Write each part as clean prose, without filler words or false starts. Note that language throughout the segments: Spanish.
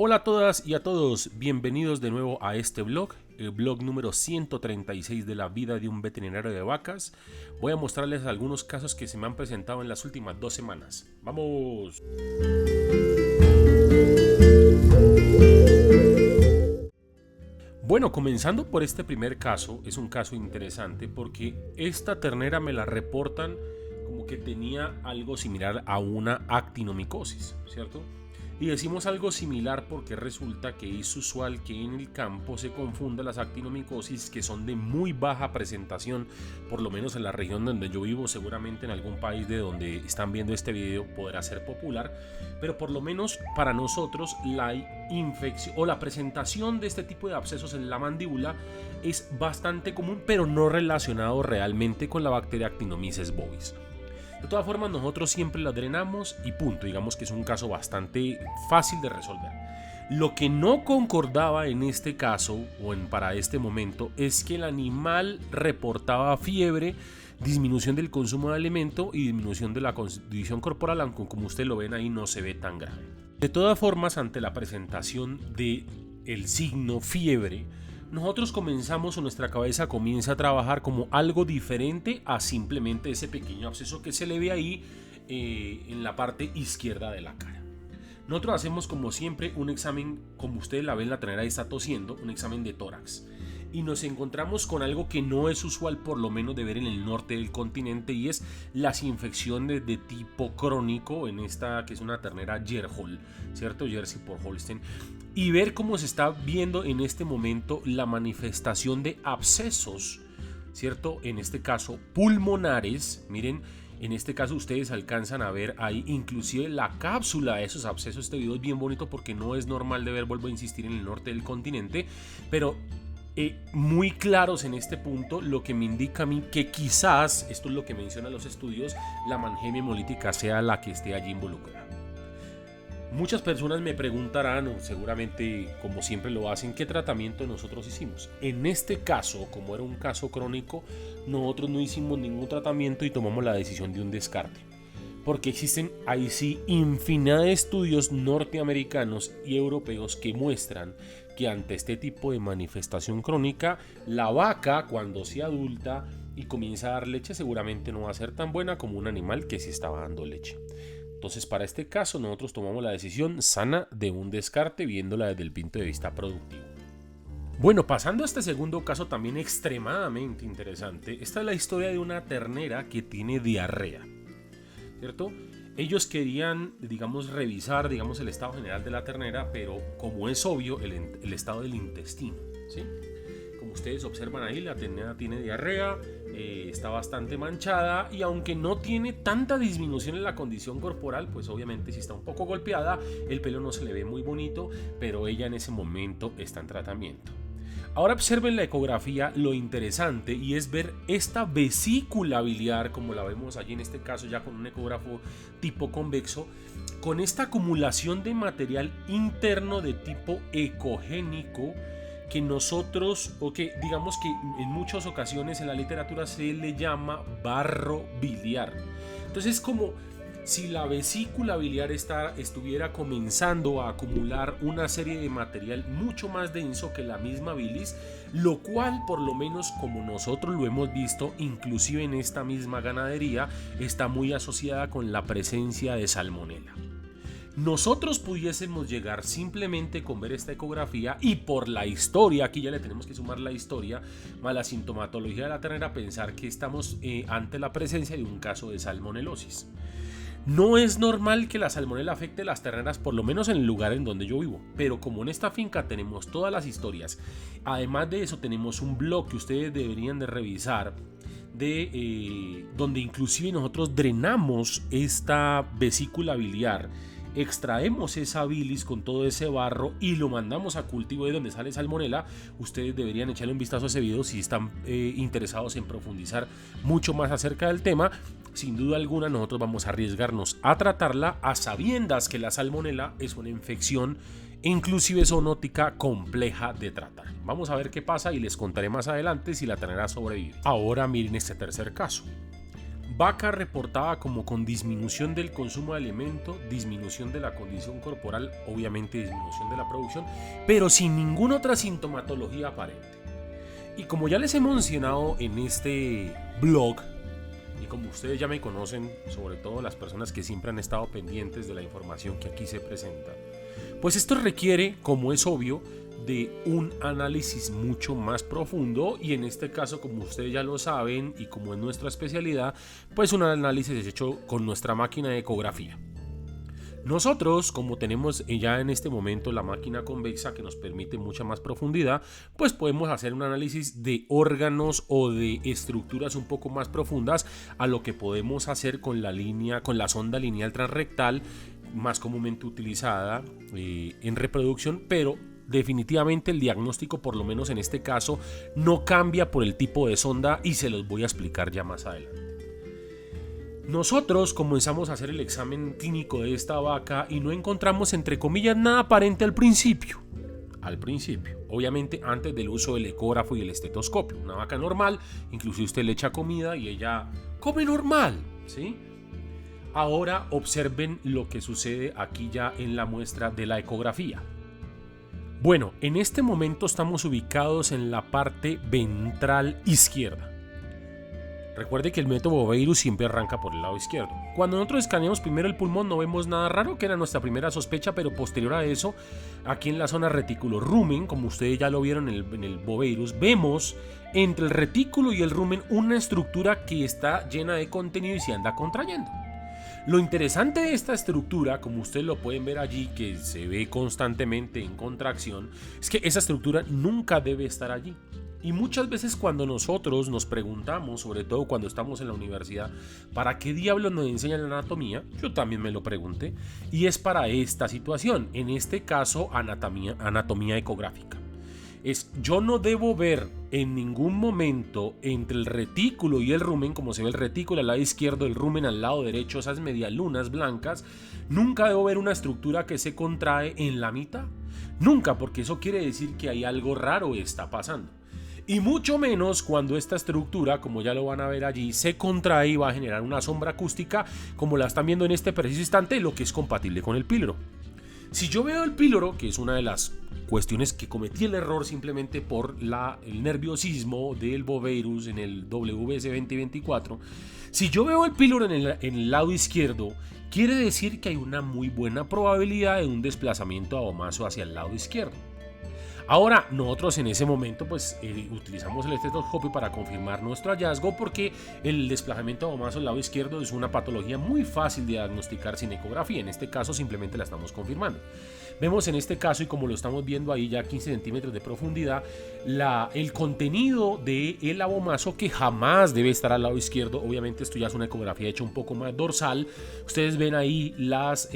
Hola a todas y a todos, bienvenidos de nuevo a este blog, el blog número 136 de la vida de un veterinario de vacas. Voy a mostrarles algunos casos que se me han presentado en las últimas 2 semanas. ¡Vamos! Bueno, comenzando por este primer caso, es un caso interesante porque esta ternera me la reportan como que tenía algo similar a una actinomicosis, ¿cierto? Y decimos algo similar porque resulta que es usual que en el campo se confunda las actinomicosis que son de muy baja presentación, por lo menos en la región donde yo vivo. Seguramente en algún país de donde están viendo este video podrá ser popular, pero por lo menos para nosotros la infección o la presentación de este tipo de abscesos en la mandíbula es bastante común, pero no relacionado realmente con la bacteria Actinomyces bovis. De todas formas, nosotros siempre la drenamos y punto. Digamos que es un caso bastante fácil de resolver. Lo que no concordaba en este caso para este momento es que el animal reportaba fiebre, disminución del consumo de alimento y disminución de la condición corporal, aunque como ustedes lo ven ahí no se ve tan grave. De todas formas, ante la presentación del signo fiebre, nosotros comenzamos o nuestra cabeza comienza a trabajar como algo diferente a simplemente ese pequeño absceso que se le ve ahí en la parte izquierda de la cara. Nosotros hacemos como siempre un examen, como ustedes la ven, la ternera está tosiendo, un examen de tórax. Y nos encontramos con algo que no es usual, por lo menos de ver en el norte del continente, y es las infecciones de tipo crónico en esta que es una ternera Yerhol, ¿cierto? Jersey por Holstein, y ver cómo se está viendo en este momento la manifestación de abscesos, ¿cierto? En este caso pulmonares. Miren, en este caso ustedes alcanzan a ver ahí inclusive la cápsula de esos abscesos. Este video es bien bonito porque no es normal de ver, vuelvo a insistir, en el norte del continente, pero muy claros en este punto, lo que me indica a mí que quizás, esto es lo que mencionan los estudios, la mangemia hemolítica sea la que esté allí involucrada. Muchas personas me preguntarán, o seguramente como siempre lo hacen, ¿qué tratamiento nosotros hicimos? En este caso, como era un caso crónico, nosotros no hicimos ningún tratamiento y tomamos la decisión de un descarte. Porque existen ahí sí infinidad de estudios norteamericanos y europeos que muestran que ante este tipo de manifestación crónica, la vaca cuando se adulta y comienza a dar leche seguramente no va a ser tan buena como un animal que sí estaba dando leche. Entonces, para este caso nosotros tomamos la decisión sana de un descarte viéndola desde el punto de vista productivo. Bueno, pasando a este segundo caso también extremadamente interesante, esta es la historia de una ternera que tiene diarrea, ¿cierto? Ellos querían, revisar, el estado general de la ternera, pero como es obvio, el estado del intestino, ¿sí? Como ustedes observan ahí, la ternera tiene diarrea, está bastante manchada y aunque no tiene tanta disminución en la condición corporal, pues obviamente si está un poco golpeada, el pelo no se le ve muy bonito, pero ella en ese momento está en tratamiento. Ahora observen la ecografía, lo interesante y es ver esta vesícula biliar, como la vemos allí en este caso ya con un ecógrafo tipo convexo, con esta acumulación de material interno de tipo ecogénico que nosotros, o que digamos que en muchas ocasiones en la literatura se le llama barro biliar. Entonces es como si la vesícula biliar estuviera comenzando a acumular una serie de material mucho más denso que la misma bilis, lo cual por lo menos como nosotros lo hemos visto inclusive en esta misma ganadería está muy asociada con la presencia de salmonela. Nosotros pudiésemos llegar simplemente con ver esta ecografía y por la historia, aquí ya le tenemos que sumar la historia, más la sintomatología de la ternera, pensar que estamos ante la presencia de un caso de salmonelosis. No es normal que la salmonela afecte las terneras, por lo menos en el lugar en donde yo vivo, pero como en esta finca tenemos todas las historias, además de eso tenemos un blog que ustedes deberían de revisar, donde inclusive nosotros drenamos esta vesícula biliar, extraemos esa bilis con todo ese barro y lo mandamos a cultivo de donde sale salmonela. Ustedes deberían echarle un vistazo a ese video si están interesados en profundizar mucho más acerca del tema. Sin duda alguna nosotros vamos a arriesgarnos a tratarla a sabiendas que la salmonela es una infección inclusive zoonótica compleja de tratar. Vamos a ver qué pasa y les contaré más adelante si la ternera sobrevive. Ahora miren este tercer caso. vaca reportada como con disminución del consumo de alimento, disminución de la condición corporal, obviamente disminución de la producción, pero sin ninguna otra sintomatología aparente. Y como ya les he mencionado en este blog, y como ustedes ya me conocen, sobre todo las personas que siempre han estado pendientes de la información que aquí se presenta, pues esto requiere, como es obvio, de un análisis mucho más profundo, y en este caso, como ustedes ya lo saben y como es nuestra especialidad, pues un análisis es hecho con nuestra máquina de ecografía. Nosotros, como tenemos ya en este momento la máquina convexa que nos permite mucha más profundidad, pues podemos hacer un análisis de órganos o de estructuras un poco más profundas a lo que podemos hacer con la sonda lineal transrectal, más comúnmente utilizada en reproducción, pero definitivamente el diagnóstico, por lo menos en este caso, no cambia por el tipo de sonda, y se los voy a explicar ya más adelante. Nosotros comenzamos a hacer el examen clínico de esta vaca y no encontramos, entre comillas, nada aparente al principio. Obviamente antes del uso del ecógrafo y el estetoscopio. Una vaca normal, inclusive usted le echa comida y ella come normal, ¿sí? Ahora observen lo que sucede aquí ya en la muestra de la ecografía. Bueno, en este momento estamos ubicados en la parte ventral izquierda. Recuerde que el método Boveirus siempre arranca por el lado izquierdo. Cuando nosotros escaneamos primero el pulmón no vemos nada raro, que era nuestra primera sospecha, pero posterior a eso, aquí en la zona reticulo-rumen, como ustedes ya lo vieron en el Boveirus, vemos entre el retículo y el rumen una estructura que está llena de contenido y se anda contrayendo. Lo interesante de esta estructura, como ustedes lo pueden ver allí, que se ve constantemente en contracción, es que esa estructura nunca debe estar allí. Y muchas veces cuando nosotros nos preguntamos, sobre todo cuando estamos en la universidad, ¿para qué diablos nos enseñan anatomía? Yo también me lo pregunté, y es para esta situación, en este caso anatomía ecográfica. Yo no debo ver en ningún momento entre el retículo y el rumen, como se ve el retículo al lado izquierdo, el rumen al lado derecho, esas medialunas blancas, nunca debo ver una estructura que se contrae en la mitad. Nunca, porque eso quiere decir que hay algo raro está pasando. Y mucho menos cuando esta estructura, como ya lo van a ver allí, se contrae y va a generar una sombra acústica, como la están viendo en este preciso instante, lo que es compatible con el píloro. Si yo veo el píloro, que es una de las cuestiones que cometí el error simplemente por el nerviosismo del Boveirus en el WS 2024, si yo veo el píloro en el lado izquierdo, quiere decir que hay una muy buena probabilidad de un desplazamiento abomaso hacia el lado izquierdo. Ahora, nosotros en ese momento utilizamos el estetoscopio para confirmar nuestro hallazgo, porque el desplazamiento abomaso al lado izquierdo es una patología muy fácil de diagnosticar sin ecografía. En este caso simplemente la estamos confirmando. Vemos en este caso, y como lo estamos viendo ahí ya a 15 centímetros de profundidad, el contenido del abomaso, que jamás debe estar al lado izquierdo. Obviamente esto ya es una ecografía hecha un poco más dorsal. Ustedes ven ahí las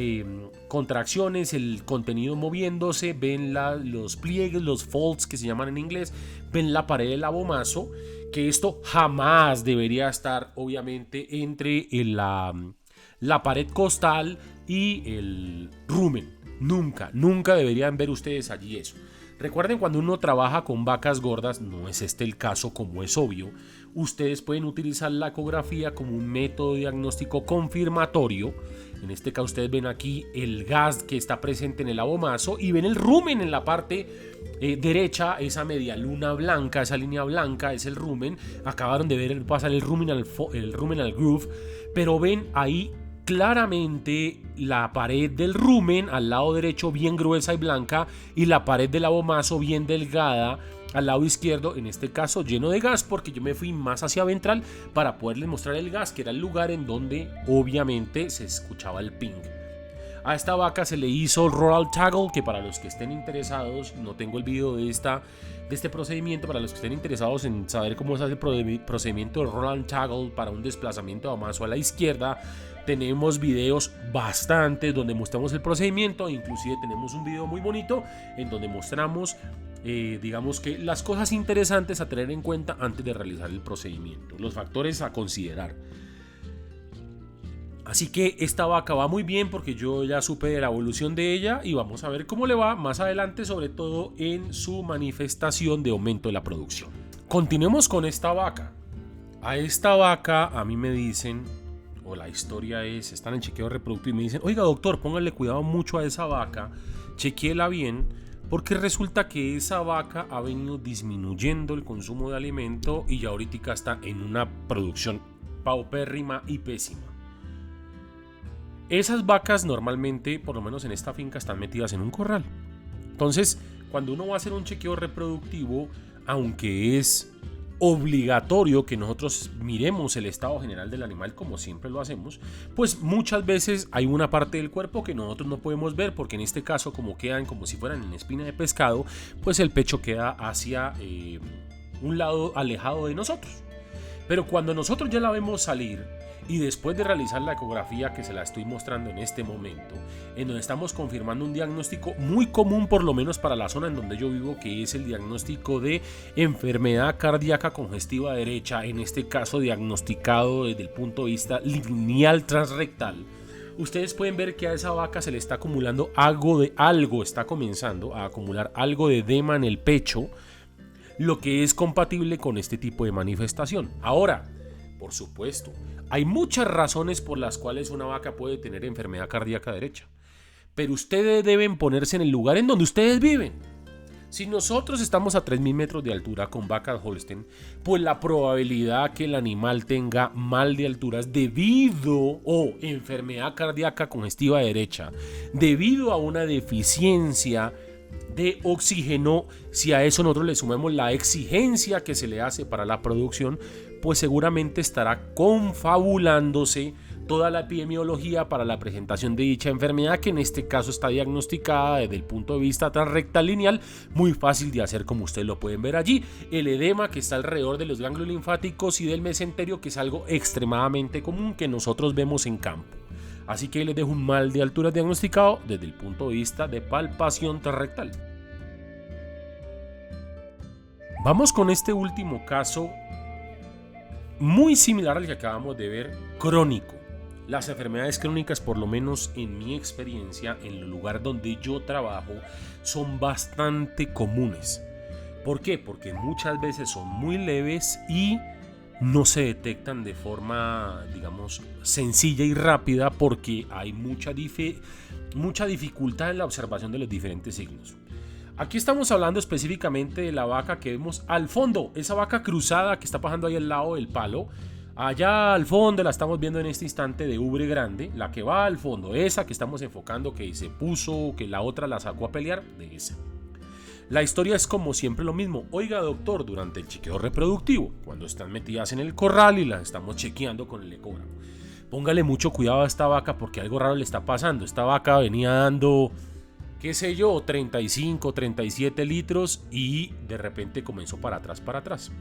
contracciones, el contenido moviéndose, ven los pliegues, los folds que se llaman en inglés, ven la pared del abomaso, que esto jamás debería estar obviamente entre la pared costal y el rumen. Nunca deberían ver ustedes allí eso. Recuerden, cuando uno trabaja con vacas gordas, no es este el caso, como es obvio, ustedes pueden utilizar la ecografía como un método diagnóstico confirmatorio. En este caso ustedes ven aquí el gas que está presente en el abomaso y ven el rumen en la parte derecha, esa media luna blanca, esa línea blanca es el rumen. Acabaron de ver pasar el rumen al groove, pero ven ahí claramente la pared del rumen al lado derecho bien gruesa y blanca, y la pared del abomaso bien delgada al lado izquierdo, en este caso lleno de gas, porque yo me fui más hacia ventral para poderles mostrar el gas, que era el lugar en donde obviamente se escuchaba el ping. A esta vaca se le hizo Roral Taggle, que para los que estén interesados, no tengo el video de este procedimiento, para los que estén interesados en saber cómo se hace el procedimiento de Roral Taggle para un desplazamiento de abomaso a la izquierda, tenemos videos bastantes donde mostramos el procedimiento. Inclusive tenemos un video muy bonito en donde mostramos digamos que las cosas interesantes a tener en cuenta antes de realizar el procedimiento, los factores a considerar. Así que esta vaca va muy bien, porque yo ya supe de la evolución de ella y vamos a ver cómo le va más adelante, sobre todo en su manifestación de aumento de la producción. Continuemos con esta vaca. A esta vaca a mí me dicen, o la historia es, están en chequeo reproductivo y me dicen, oiga doctor, póngale cuidado mucho a esa vaca, chequéela bien, porque resulta que esa vaca ha venido disminuyendo el consumo de alimento y ya ahorita está en una producción paupérrima y pésima. Esas vacas normalmente, por lo menos en esta finca, están metidas en un corral. Entonces, cuando uno va a hacer un chequeo reproductivo, aunque es obligatorio que nosotros miremos el estado general del animal como siempre lo hacemos, pues muchas veces hay una parte del cuerpo que nosotros no podemos ver, porque en este caso, como quedan como si fueran en espina de pescado, pues el pecho queda hacia un lado alejado de nosotros. Pero cuando nosotros ya la vemos salir, y después de realizar la ecografía que se la estoy mostrando en este momento, en donde estamos confirmando un diagnóstico muy común, por lo menos para la zona en donde yo vivo, que es el diagnóstico de enfermedad cardíaca congestiva derecha, en este caso diagnosticado desde el punto de vista lineal transrectal, ustedes pueden ver que a esa vaca se le está acumulando algo está comenzando a acumular algo de edema en el pecho, lo que es compatible con este tipo de manifestación. Ahora, por supuesto, hay muchas razones por las cuales una vaca puede tener enfermedad cardíaca derecha, pero ustedes deben ponerse en el lugar en donde ustedes viven. Si nosotros estamos a 3.000 metros de altura con vacas Holstein, pues la probabilidad que el animal tenga mal de alturas debido o enfermedad cardíaca congestiva derecha, debido a una deficiencia de oxígeno, si a eso nosotros le sumamos la exigencia que se le hace para la producción, pues seguramente estará confabulándose toda la epidemiología para la presentación de dicha enfermedad, que en este caso está diagnosticada desde el punto de vista transrectal lineal, muy fácil de hacer como ustedes lo pueden ver allí, el edema que está alrededor de los ganglios linfáticos y del mesenterio, que es algo extremadamente común que nosotros vemos en campo. Así que les dejo un mal de altura diagnosticado desde el punto de vista de palpación transrectal. Vamos con este último caso, muy similar al que acabamos de ver, crónico. Las enfermedades crónicas, por lo menos en mi experiencia, en el lugar donde yo trabajo, son bastante comunes. ¿Por qué? Porque muchas veces son muy leves y no se detectan de forma, digamos, sencilla y rápida, porque hay mucha dificultad en la observación de los diferentes signos. Aquí estamos hablando específicamente de la vaca que vemos al fondo, esa vaca cruzada que está pasando ahí al lado del palo. Allá al fondo la estamos viendo en este instante de ubre grande, la que va al fondo, esa que estamos enfocando, que se puso, que la otra la sacó a pelear, de esa. La historia es como siempre lo mismo. Oiga doctor, durante el chequeo reproductivo, cuando están metidas en el corral y las estamos chequeando con el ecógrafo, póngale mucho cuidado a esta vaca porque algo raro le está pasando. Esta vaca venía dando, qué sé yo, 35, 37 litros y de repente comenzó para atrás.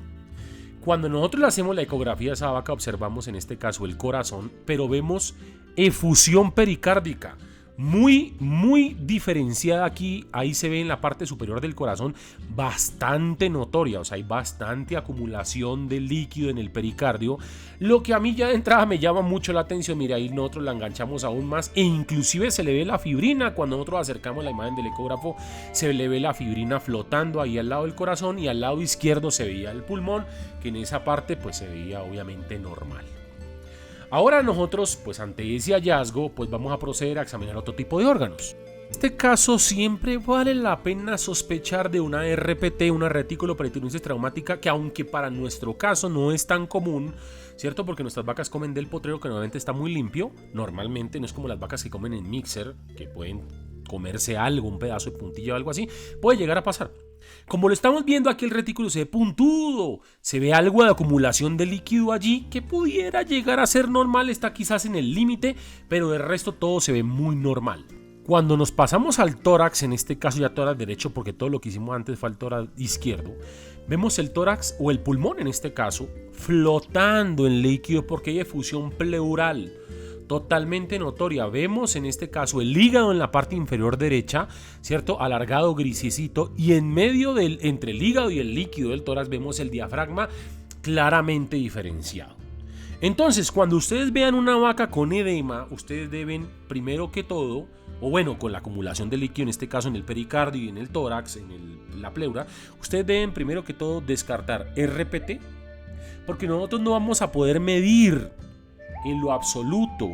Cuando nosotros le hacemos la ecografía a esa vaca, observamos en este caso el corazón, pero vemos efusión pericárdica muy diferenciada aquí. Ahí se ve en la parte superior del corazón bastante notoria, o sea, hay bastante acumulación de líquido en el pericardio, lo que a mí ya de entrada me llama mucho la atención. Mira, ahí nosotros la enganchamos aún más e inclusive se le ve la fibrina. Cuando nosotros acercamos la imagen del ecógrafo, se le ve la fibrina flotando ahí al lado del corazón, y al lado izquierdo se veía el pulmón, que en esa parte pues se veía obviamente normal. Ahora nosotros, pues ante ese hallazgo, pues vamos a proceder a examinar otro tipo de órganos. En este caso siempre vale la pena sospechar de una RPT, una retículo peritonitis traumática, que aunque para nuestro caso no es tan común, ¿cierto? Porque nuestras vacas comen del potrero, que normalmente está muy limpio. Normalmente no es como las vacas que comen en mixer, que pueden comerse algo, un pedazo de puntilla o algo así. Puede llegar a pasar. Como lo estamos viendo aquí, el retículo se ve puntudo, se ve algo de acumulación de líquido allí que pudiera llegar a ser normal, está quizás en el límite, pero de resto todo se ve muy normal. Cuando nos pasamos al tórax, en este caso ya tórax derecho, porque todo lo que hicimos antes fue el tórax izquierdo, vemos el tórax o el pulmón en este caso flotando en líquido porque hay efusión pleural totalmente notoria. Vemos en este caso el hígado en la parte inferior derecha, ¿cierto? Alargado, grisecito, y en medio entre el hígado y el líquido del tórax vemos el diafragma claramente diferenciado. Entonces, cuando ustedes vean una vaca con edema, ustedes deben, primero que todo, o bueno, con la acumulación de líquido, en este caso en el pericardio y en el tórax, en la pleura, ustedes deben primero que todo descartar RPT, porque nosotros no vamos a poder medir en lo absoluto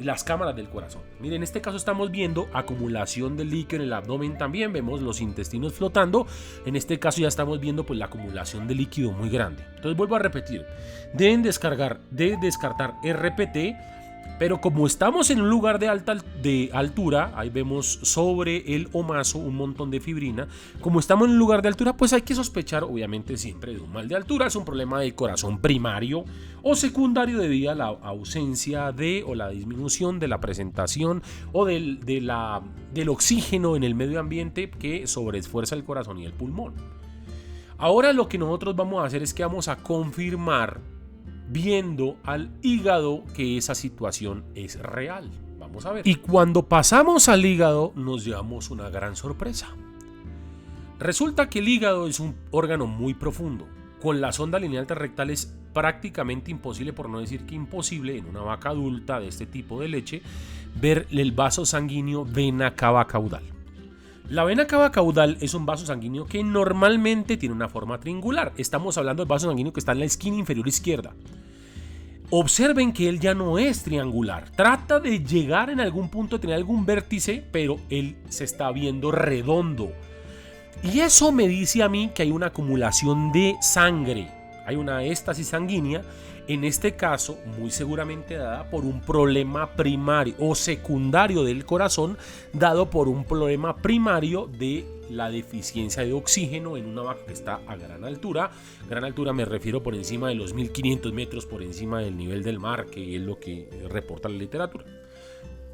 las cámaras del corazón. Miren, en este caso estamos viendo acumulación de líquido en el abdomen, también vemos los intestinos flotando. En este caso ya estamos viendo pues la acumulación de líquido muy grande. Entonces vuelvo a repetir, deben descartar RPT, pero como estamos en un lugar de altura, ahí vemos sobre el omaso un montón de fibrina. Como estamos en un lugar de altura, pues hay que sospechar obviamente siempre de un mal de altura. Es un problema del corazón primario o secundario debido a la ausencia o la disminución de la presentación o del oxígeno en el medio ambiente que sobreesfuerza el corazón y el pulmón. Ahora lo que nosotros vamos a hacer es que vamos a confirmar viendo al hígado que esa situación es real. Vamos a ver. Y cuando pasamos al hígado nos llevamos una gran sorpresa. Resulta que el hígado es un órgano muy profundo. Con la sonda lineal rectal es prácticamente imposible, por no decir que imposible, en una vaca adulta de este tipo de leche, ver el vaso sanguíneo vena cava caudal. La vena cava caudal es un vaso sanguíneo que normalmente tiene una forma triangular. Estamos hablando del vaso sanguíneo que está en la esquina inferior izquierda. Observen que él ya no es triangular. Trata de llegar en algún punto a tener algún vértice, pero él se está viendo redondo. Y eso me dice a mí que hay una acumulación de sangre. Hay una éstasis sanguínea, en este caso muy seguramente dada por un problema primario o secundario del corazón, dado por un problema primario de la deficiencia de oxígeno en una vaca que está a gran altura. Gran altura me refiero por encima de los 1500 metros por encima del nivel del mar, que es lo que reporta la literatura.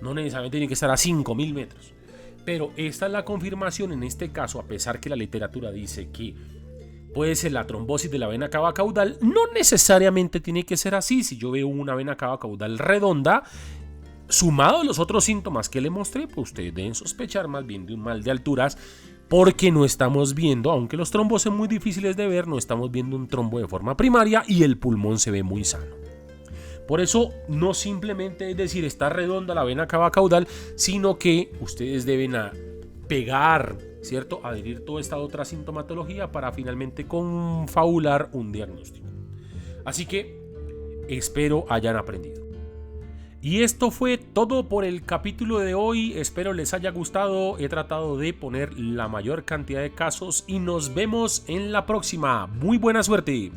No necesariamente tiene que estar a 5000 metros. Pero esta es la confirmación en este caso, a pesar que la literatura dice que puede ser la trombosis de la vena cava caudal, no necesariamente tiene que ser así. Si yo veo una vena cava caudal redonda, sumado a los otros síntomas que le mostré, pues ustedes deben sospechar más bien de un mal de alturas, porque no estamos viendo, aunque los trombos son muy difíciles de ver, no estamos viendo un trombo de forma primaria y el pulmón se ve muy sano. Por eso no simplemente es decir está redonda la vena cava caudal, sino que ustedes deben pegar, ¿cierto? Adherir toda esta otra sintomatología para finalmente confabular un diagnóstico. Así que espero hayan aprendido. Y esto fue todo por el capítulo de hoy. Espero les haya gustado. He tratado de poner la mayor cantidad de casos y nos vemos en la próxima. Muy buena suerte.